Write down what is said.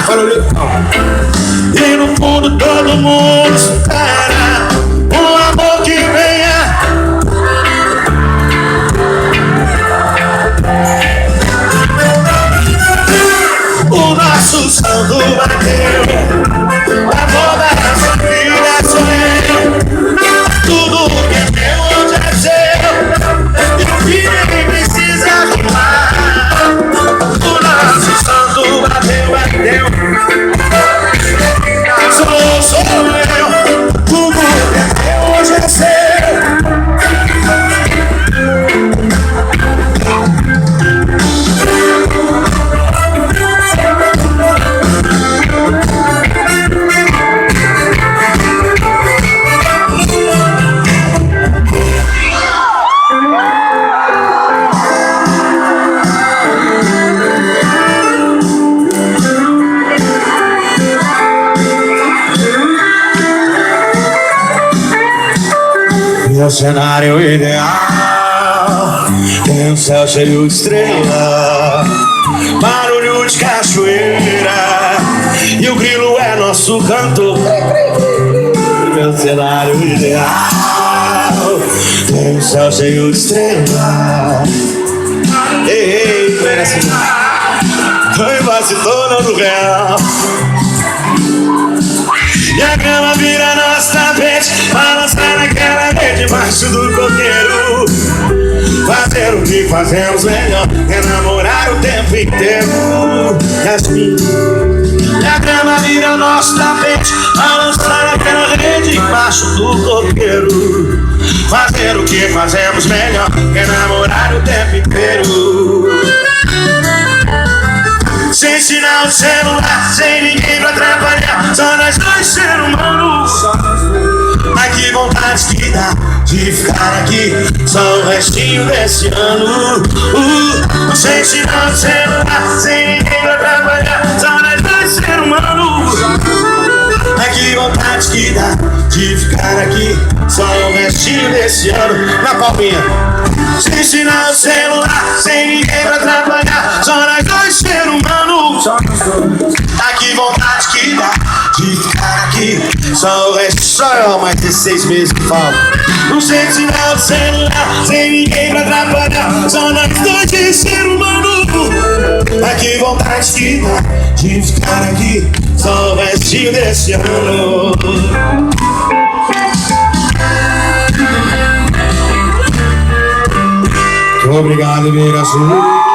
E no fundo todo mundo espera um amor que venha. O nosso santo bateu, o amor da nossa vida sou eu. Tudo que é meu hoje é seu, e o que ninguém precisa arrumar. O nosso santo bateu, bateu. Sou eu, tudo que é meu hoje é seu. Meu cenário ideal tem um céu cheio de estrela, barulho de cachoeira, e o grilo é nosso cantor. Meu cenário ideal tem um céu cheio de estrela. Ei, ei, assim. Foi vacilona do real. E a cama vira nosso tapete, balançar naquela rede debaixo do coqueiro. Fazer o que fazemos melhor é namorar o tempo inteiro. Yasmin. E a cama vira nosso tapete, balançar naquela rede debaixo do coqueiro. Fazer o que fazemos melhor é namorar o tempo inteiro. Sem sinal de celular, sem ninguém pra atrapalhar, só nós dois seres humanos. Ai, que vontade que dá de ficar aqui, só o restinho desse ano. Sem sinal de celular, sem ninguém pra atrapalhar, só nós dois seres humanos. Ai, que vontade que dá de ficar aqui, só o restinho desse ano. Na palminha. Sem sinal de celular, sem ninguém pra atrapalhar, só nós dois seres humanos. Ai, que vontade que dá de ficar aqui, só o resto, só eu, mais 16 meses que falta. Não sei sinal de celular, sem ninguém pra atrapalhar, só nós dois de ser humano. Ai, que vontade que dá de ficar aqui, só o restinho desse ano. Muito obrigado, Mira Azul.